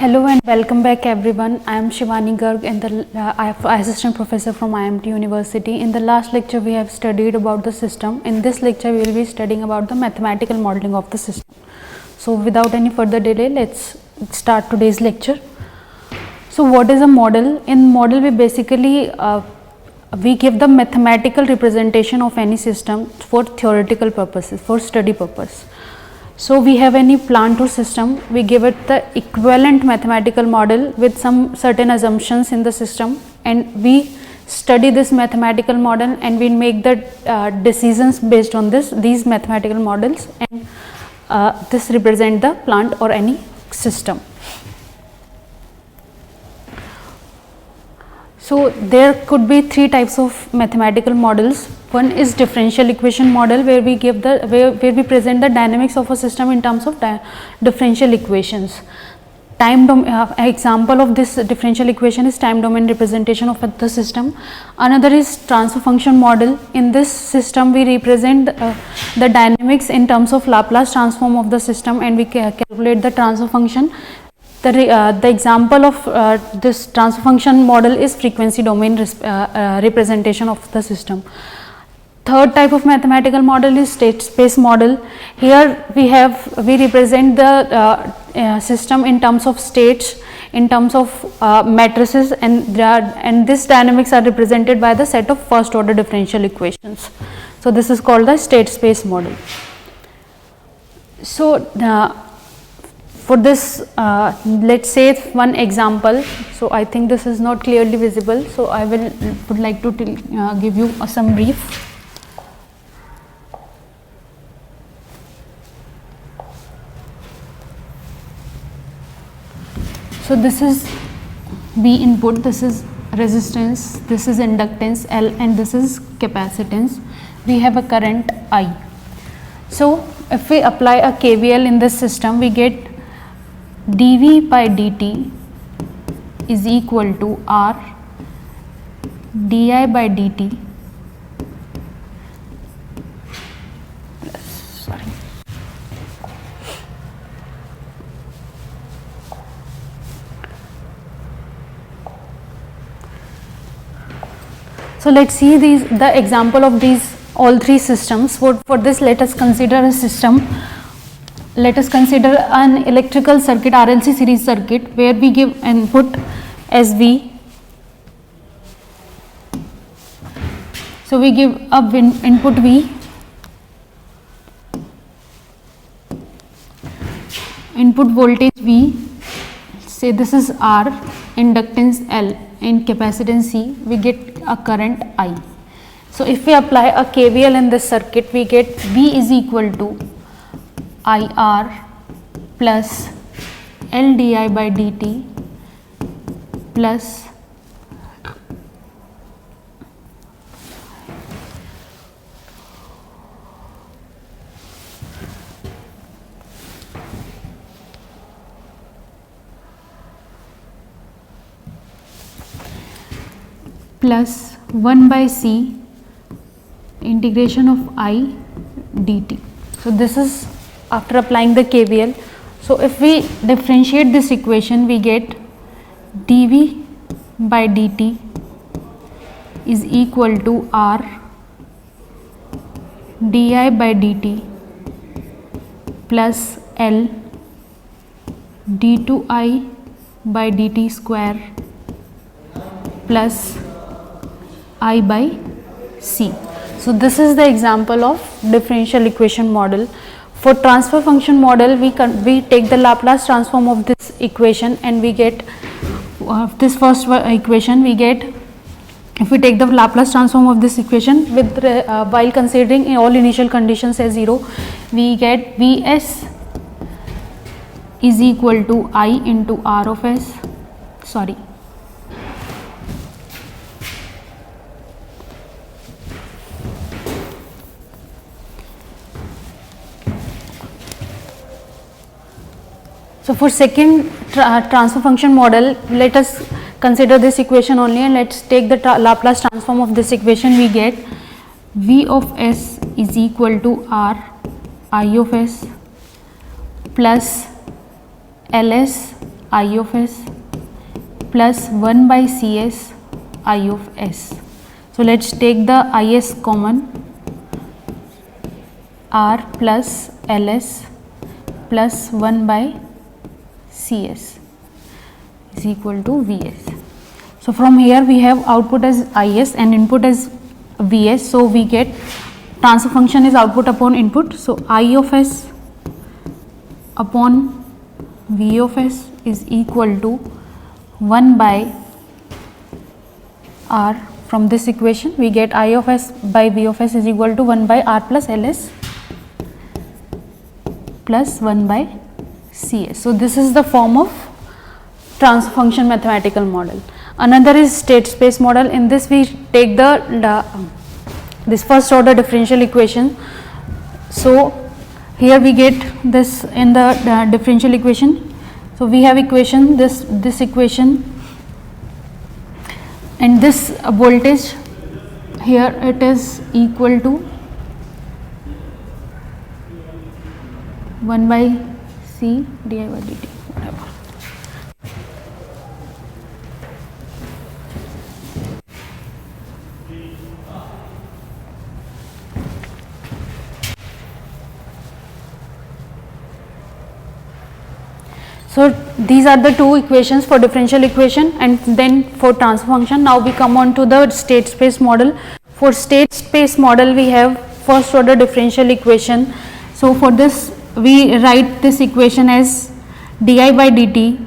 Hello and welcome back everyone. I am Shivani Garg and I am assistant professor from IIMT University. In the last lecture we have studied about the system. In this lecture we will be studying about the mathematical modeling of the system. So without any further delay, let's start today's lecture. So what is a model? In model we basically we give the mathematical representation of any system for theoretical purposes, for study purpose. So we have any plant or system, we give it the equivalent mathematical model with some certain assumptions in the system, and we study this mathematical model and we make the decisions based on these mathematical models, and this represent the plant or any system. So there could be three types of mathematical models. One is differential equation model, where we give the where we present the dynamics of a system in terms of differential equations. Example of this differential equation is time domain representation of the system. Another is transfer function model. In this system we represent the dynamics in terms of Laplace transform of the system, and we calculate the transfer function. The example of this transfer function model is frequency domain representation of the system. Third type of mathematical model is state space model. Here we represent the system in terms of states, in terms of matrices, and this dynamics are represented by the set of first order differential equations. So this is called the state space model. So for this, let's say one example. So I think this is not clearly visible, so I would like to give you some brief. So this is V input, this is resistance, this is inductance L, and this is capacitance. We have a current I. So if we apply a KVL in this system, we get dV by dt is equal to R di by dt So let's see the example of these all three systems. For this, let us consider a system. Let us consider an electrical circuit, RLC series circuit, where we give input as V. So we give a input V, input voltage V, say this is R, inductance L, and capacitance C. We get a current I. So if we apply a KVL in this circuit, we get V is equal to IR plus LdI by dt plus plus 1 by C integration of I dt. So this is after applying the KVL. So if we differentiate this equation, we get dV by dt is equal to R di by dt plus L d2I by dt square plus I by C. So this is the example of differential equation model. For transfer function model, we take the Laplace transform of this equation, and we get this first equation. We get, if we take the Laplace transform of this equation with while considering all initial conditions as 0, we get Vs is equal to I into R of S. So for second transfer function model, let us consider this equation only, and let's take the Laplace transform of this equation. We get V of S is equal to R I of S plus Ls I of s plus 1 by Cs I of s. So let's take the Is common, R plus Ls plus 1 by Cs is equal to Vs. So from here we have output as Is and input as Vs. So we get transfer function is output upon input. So I of s upon V of s is equal to 1 by R. From this equation we get I of s by V of s is equal to 1 by R plus Ls plus 1 by Cs. So this is the form of transfer function mathematical model. Another is state space model. In this we take this first order differential equation. So here we get this in the differential equation. So we have equation this equation, and this voltage here it is equal to 1 by C di by dt, whatever. So these are the two equations for differential equation, and then for transfer function. Now we come on to the state space model. For state space model we have first order differential equation. So for this we write this equation as di by dt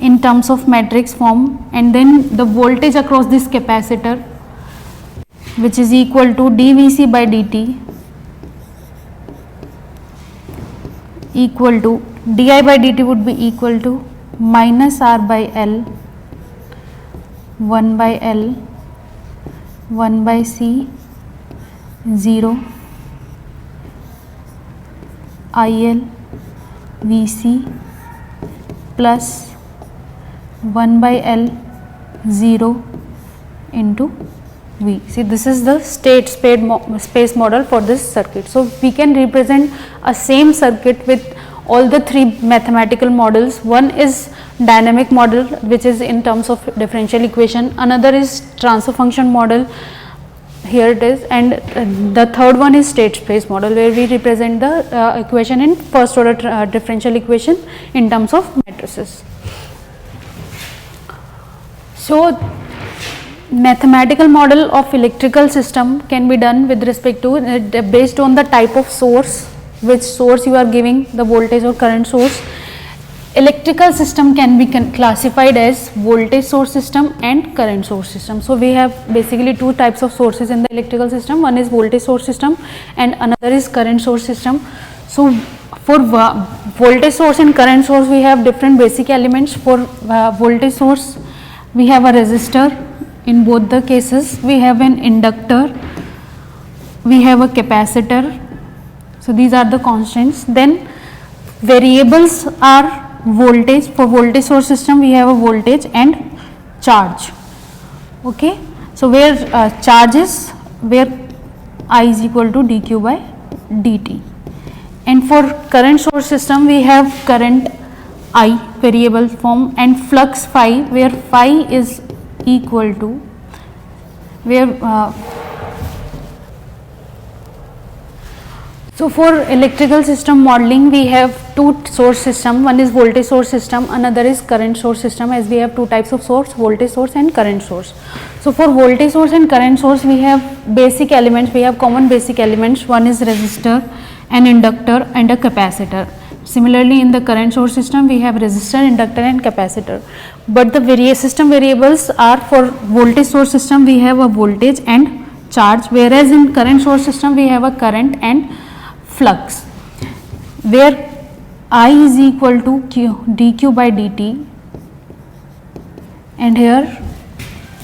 in terms of matrix form, and then the voltage across this capacitor, which is equal to dVc by dt equal to di by dt would be equal to minus R by L 1 by L 1 by C 0 IL Vc plus 1 by L 0 into V. See, this is the state space model for this circuit. So we can represent a same circuit with all the three mathematical models. One is dynamic model, which is in terms of differential equation. Another is transfer function model, here it is, and the third one is state space model, where we represent the equation in first order differential equation in terms of matrices. So mathematical model of electrical system can be done with respect to based on the type of source, which source you are giving the voltage or current source. Electrical system can be classified as voltage source system and current source system. So we have basically two types of sources in the electrical system. One is voltage source system and another is current source system. So for voltage source and current source we have different basic elements. For voltage source we have a resistor. In both the cases we have an inductor, we have a capacitor. So these are the constants. Then variables are voltage. For voltage source system we have a voltage and charge. Okay. So where charge is where I is equal to dq by dt. And for current source system we have current I variable form and flux phi, where phi is equal to where so for electrical system modeling we have two source system. One is voltage source system, another is current source system, as we have two types of source, voltage source and current source. So for voltage source and current source we have basic elements, we have common basic elements. One is resistor, an inductor and a capacitor. Similarly in the current source system we have resistor, inductor and capacitor. But the system variables are, for voltage source system we have a voltage and charge, whereas in current source system we have a current and flux, where I is equal to dq by dt and here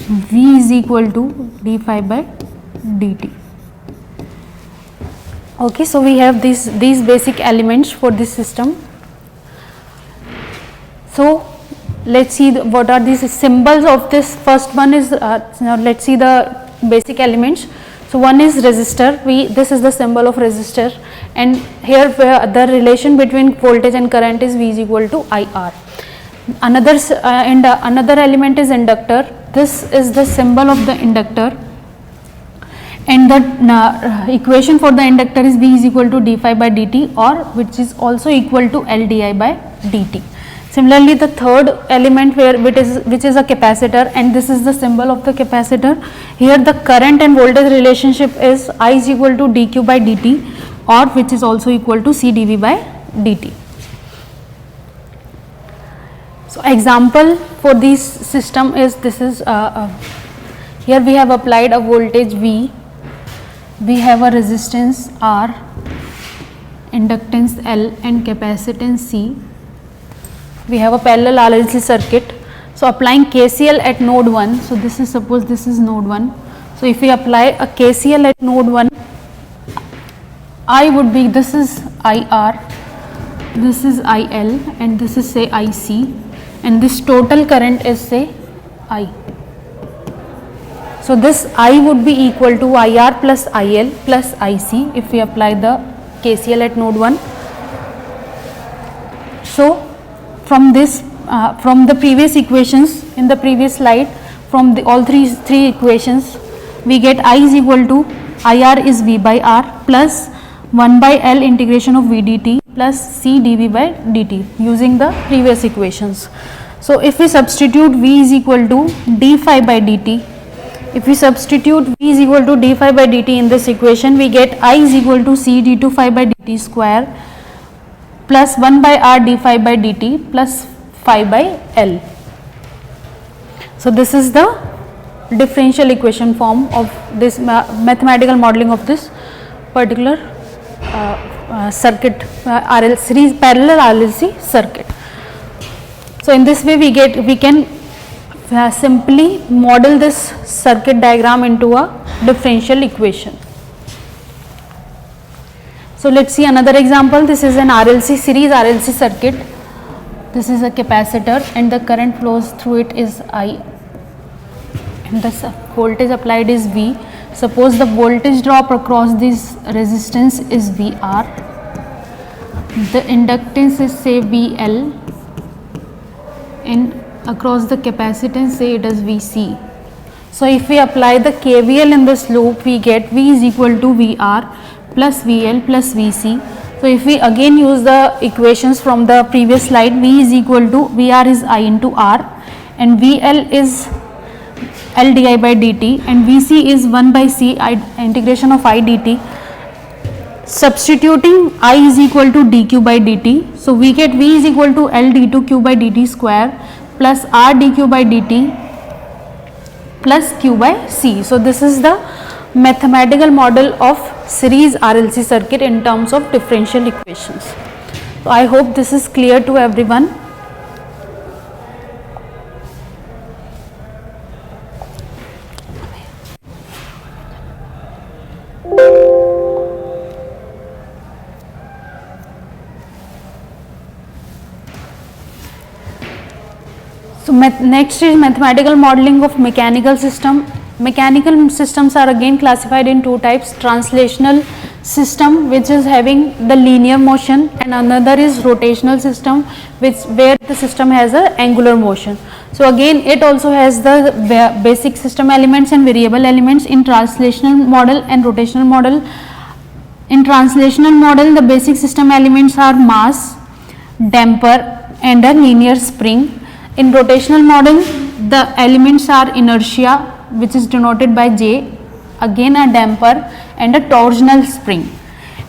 V is equal to d phi by dt. Okay, so we have these basic elements for this system. So let's see what are these symbols of this. First one is now let's see the basic elements. So one is resistor, this is the symbol of resistor, and here the relation between voltage and current is V is equal to IR. Another element is inductor. This is the symbol of the inductor, and the equation for the inductor is V is equal to d phi by dt, or which is also equal to L di by dt. Similarly, the third element which is a capacitor, and this is the symbol of the capacitor. Here the current and voltage relationship is I is equal to dq by dt, or which is also equal to C dV by dt. So example for this system is, this is here we have applied a voltage V, we have a resistance R, inductance L and capacitance C. We have a parallel RLC circuit. So applying KCL at node 1, so this is, suppose this is node 1. So if we apply a KCL at node 1, I would be, this is IR, this is IL, and this is say IC, and this total current is say I. So this I would be equal to IR plus IL plus IC if we apply the KCL at node 1. So from this, from the previous equations in the previous slide, from the all three equations, we get I is equal to IR is V by R plus 1 by L integration of V dt plus C dV by dt using the previous equations. So if we substitute V is equal to d phi by dt, if we substitute V is equal to d phi by dt in this equation, we get I is equal to C d2 phi by dt square plus 1 by R d phi by dt plus phi by L. So this is the differential equation form of this mathematical modeling of this particular circuit, series parallel RLC circuit. So in this way we can simply model this circuit diagram into a differential equation. So let's see another example. This is an RLC series RLC circuit. This is a capacitor and the current flows through it is I, and the voltage applied is V. Suppose the voltage drop across this resistance is VR, the inductance is say VL, and across the capacitance say it is VC. So if we apply the KVL in this loop, we get V is equal to VR plus VL plus VC. So if we again use the equations from the previous slide, V is equal to, VR is I into R and VL is L di by dt and Vc is 1 by C integration of I dt. Substituting I is equal to dq by dt. So we get V is equal to L d2 q by dt square plus R dq by dt plus q by C. So this is the mathematical model of series RLC circuit in terms of differential equations. So I hope this is clear to everyone. So next is mathematical modeling of mechanical system. Mechanical systems are again classified in two types: translational system, which is having the linear motion, and another is rotational system, where the system has a angular motion. So again it also has the basic system elements and variable elements in translational model and rotational model. In translational model, the basic system elements are mass, damper and a linear spring. In rotational model, the elements are inertia, which is denoted by J, again a damper and a torsional spring.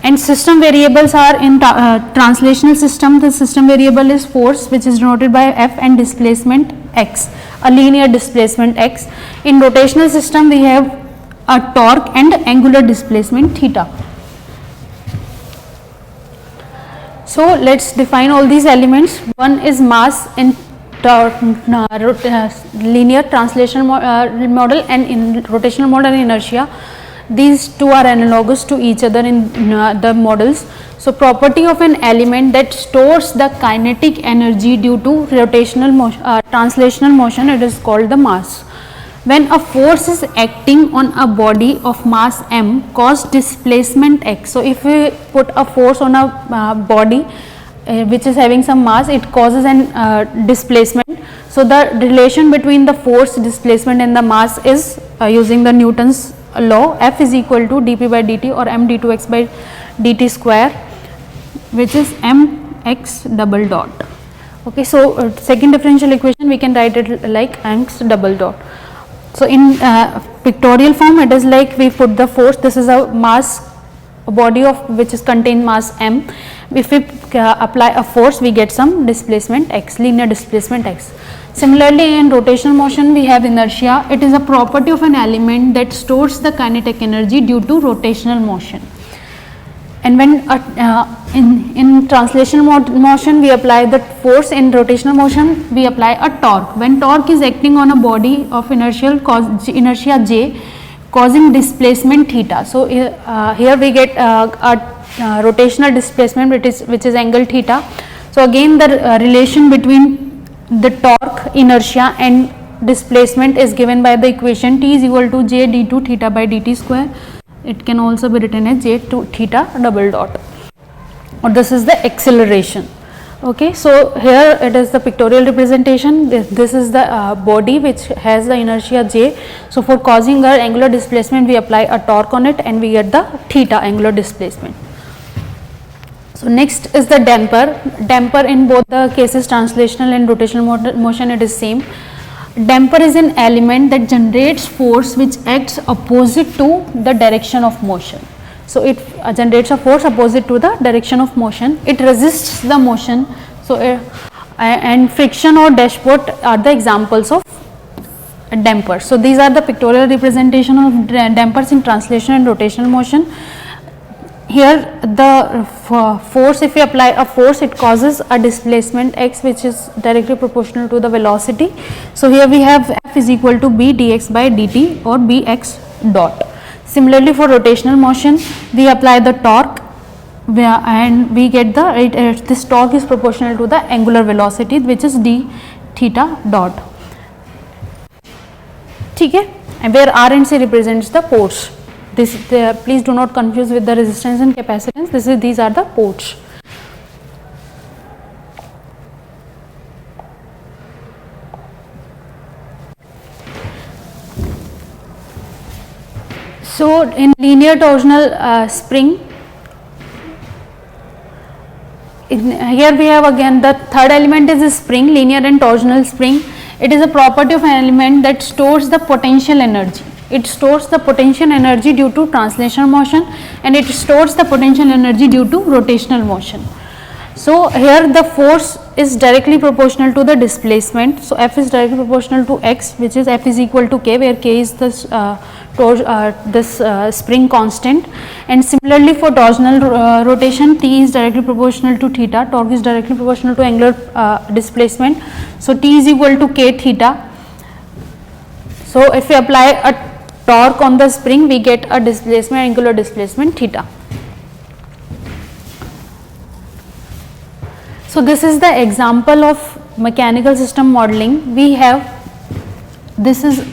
And system variables are in translational system, the system variable is force, which is denoted by F, and displacement X, a linear displacement X. In rotational system, we have a torque and angular displacement theta. So let's define all these elements. One is mass in linear translation model, and in rotational model inertia. These two are analogous to each other in the models. So property of an element that stores the kinetic energy due to rotational motion, translational motion, it is called the mass. when a force is acting on a body of mass m cause displacement x. So if we put a force on a body which is having some mass, it causes an displacement. So the relation between the force, displacement and the mass is using the Newton's law, F is equal to dp by dt or m d2x by dt square, which is mx double dot. Okay, so second differential equation we can write it like mx double dot. So in pictorial form it is like we put the force, this is a mass, a body of which is contain mass m. If we apply a force, we get some displacement x, linear displacement x. Similarly, in rotational motion we have inertia. It is a property of an element that stores the kinetic energy due to rotational motion. And when in translational motion we apply the force, in rotational motion we apply a torque. When torque is acting on a body of inertia j causing displacement theta. So here we get a rotational displacement which is angle theta. So again the relation between the torque, inertia and displacement is given by the equation T is equal to j d2 theta by dt square. It can also be written as j2 theta double dot, or this is the acceleration. Okay, so here it is the pictorial representation. This is the body which has the inertia j. So for causing our angular displacement we apply a torque on it and we get the theta angular displacement. So next is the damper. Damper in both the cases, translational and rotational motion, it is same. Damper is an element that generates force which acts opposite to the direction of motion. So it generates a force opposite to the direction of motion. It resists the motion. So and friction or dashpot are the examples of dampers. So these are the pictorial representation of dampers in translation and rotational motion. Here the force, if we apply a force, it causes a displacement x which is directly proportional to the velocity. So here we have F is equal to b dx by dt or bx dot. Similarly for rotational motion we apply the torque and we get the this torque is proportional to the angular velocity which is d theta dot. Okay, and where R and C represents the ports. Please do not confuse with the resistance and capacitance. These are the ports. So in linear torsional spring, here we have again the third element is a spring, linear and torsional spring. It is a property of an element that stores the potential energy. It stores the potential energy due to translational motion and it stores the potential energy due to rotational motion. So here the force is directly proportional to the displacement. So F is directly proportional to x, which is F is equal to k, where k is this spring constant. And similarly for torsional rotation, T is directly proportional to theta, torque is directly proportional to angular displacement. So T is equal to k theta. So if we apply a torque on the spring, we get a displacement, angular displacement theta. So this is the example of mechanical system modeling. We have, this is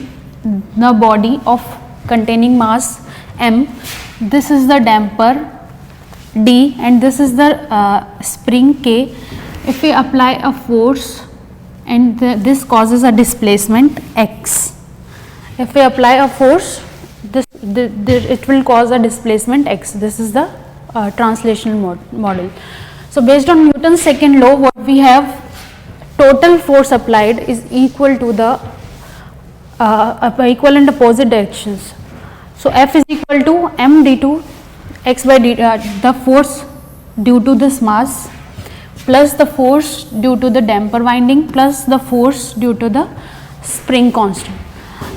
the body of containing mass m, this is the damper d, and this is the spring k. If we apply a force and this causes a displacement x. If we apply a force, it will cause a displacement x. This is the translational model. So based on Newton's second law, what we have, total force applied is equal to the equal and opposite directions. So F is equal to m d2 x by d, the force due to this mass plus the force due to the damper winding plus the force due to the spring constant.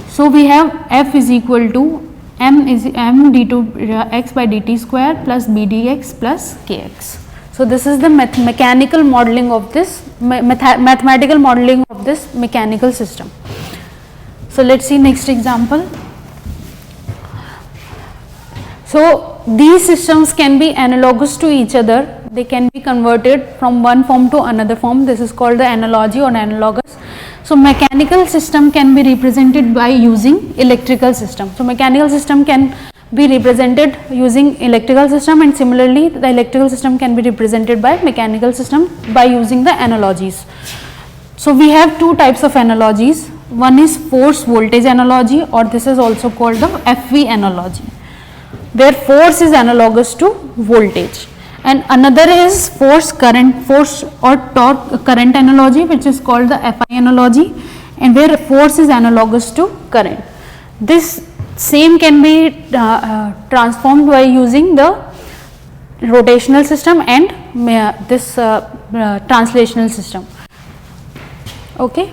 So we have F is equal to m d2 x by dt square plus b dx plus kx. So this is the mechanical modeling of this, mathematical modeling of this mechanical system. So let's see next example. So these systems can be analogous to each other. They can be converted from one form to another form. This is called the analogy or analogous. So mechanical system can be represented by using electrical system. So mechanical system can be represented using electrical system, and similarly the electrical system can be represented by mechanical system by using the analogies. So we have two types of analogies. One is force voltage analogy, or this is also called the FV analogy, where force is analogous to voltage, and another is force or torque current analogy, which is called the FI analogy, and where force is analogous to current. This same can be transformed by using the rotational system and this translational system. Okay.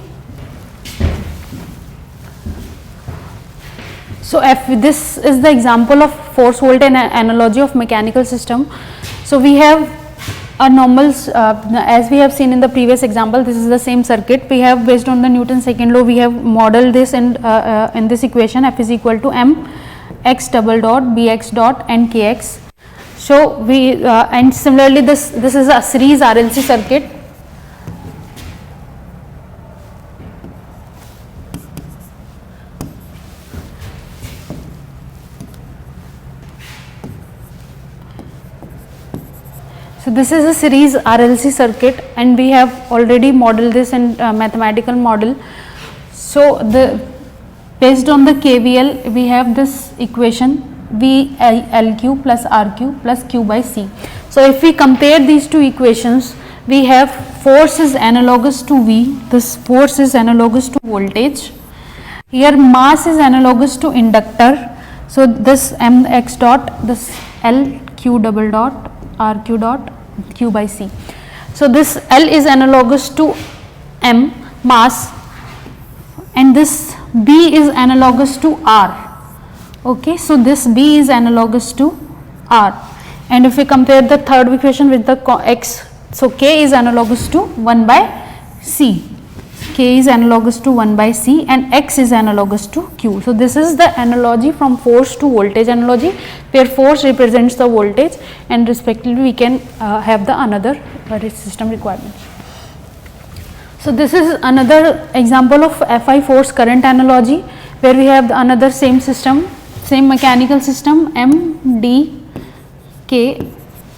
So this is the example of force voltage analogy of mechanical system. So we have a normal, as we have seen in the previous example, this is the same circuit. We have, based on the Newton's second law, we have modeled this in this equation, F is equal to m x double dot bx dot and kx. So we and similarly this is a series RLC circuit. So this is a series RLC circuit, and we have already modeled this in mathematical model. So based on the KVL, we have this equation V L Q plus R Q plus Q by C. So if we compare these two equations, we have force is analogous to V, this force is analogous to voltage. Here mass is analogous to inductor. So this m x dot, this L Q double dot R Q dot Q by C. So this L is analogous to m mass, and this B is analogous to R. Okay, so this B is analogous to R, and if we compare the third equation with the x, so K is analogous to 1 by C. K is analogous to 1 by C, and X is analogous to Q. So this is the analogy from force to voltage analogy, where force represents the voltage, and respectively we can have the another system requirement. So this is another example of FI force current analogy, where we have another same system, same mechanical system, M, D, K,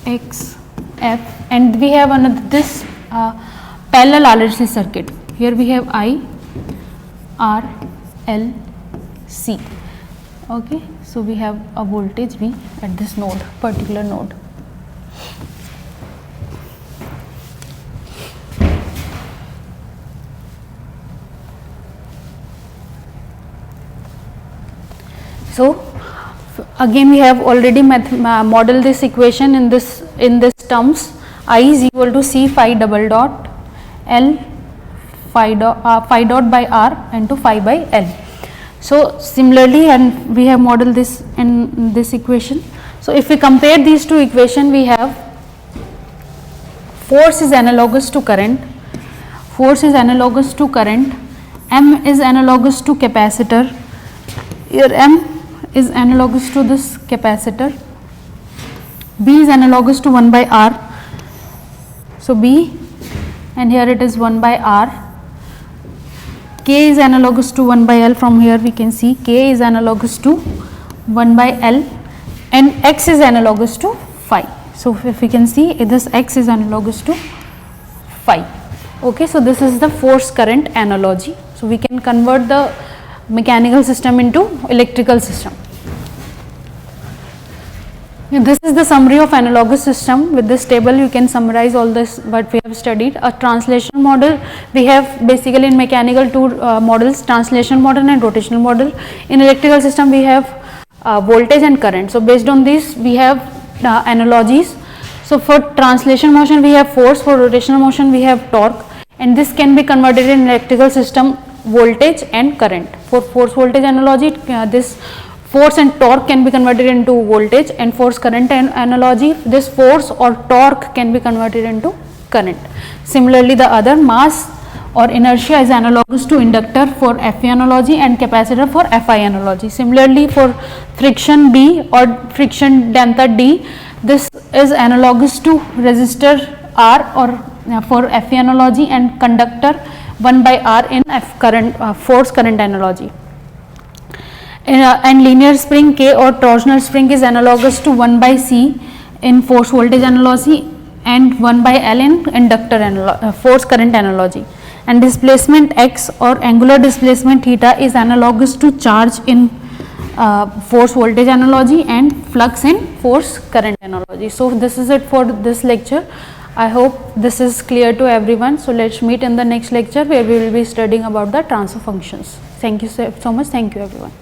X, F, and we have another this parallel RLC circuit. Here we have I, R, L, C. Okay, so we have a voltage V at this node, particular node. So again we have already modeled this equation in this terms. I is equal to C phi double dot L phi dot by R into phi by L. So similarly, and we have modeled this in this equation. So if we compare these two equations, we have force is analogous to current, M is analogous to capacitor, here M is analogous to this capacitor, B is analogous to 1 by R, so B, and here it is 1 by R, K is analogous to 1 by L, from here we can see K is analogous to 1 by L, and X is analogous to phi. So if we can see, this X is analogous to phi. Okay, so this is the force current analogy. So we can convert the mechanical system into electrical system. This is the summary of analogous system. With this table you can summarize all this what we have studied. A translation model, we have basically in mechanical two models, translation model and rotational model. In electrical system we have voltage and current. So based on this we have analogies. So for translation motion we have force, for rotational motion we have torque, and this can be converted in electrical system voltage and current. For force voltage analogy, this force and torque can be converted into voltage, and force current analogy, this force or torque can be converted into current. Similarly, the other mass or inertia is analogous to inductor for FE analogy and capacitor for FI analogy. Similarly, for friction B or friction delta D, this is analogous to resistor R or for FE analogy, and conductor 1 by R in force current analogy. And linear spring K or torsional spring is analogous to 1 by C in force voltage analogy and 1 by L in inductor force current analogy. And displacement X or angular displacement theta is analogous to charge in force voltage analogy and flux in force current analogy. So this is it for this lecture. I hope this is clear to everyone. So let's meet in the next lecture where we will be studying about the transfer functions. Thank you so much. Thank you everyone.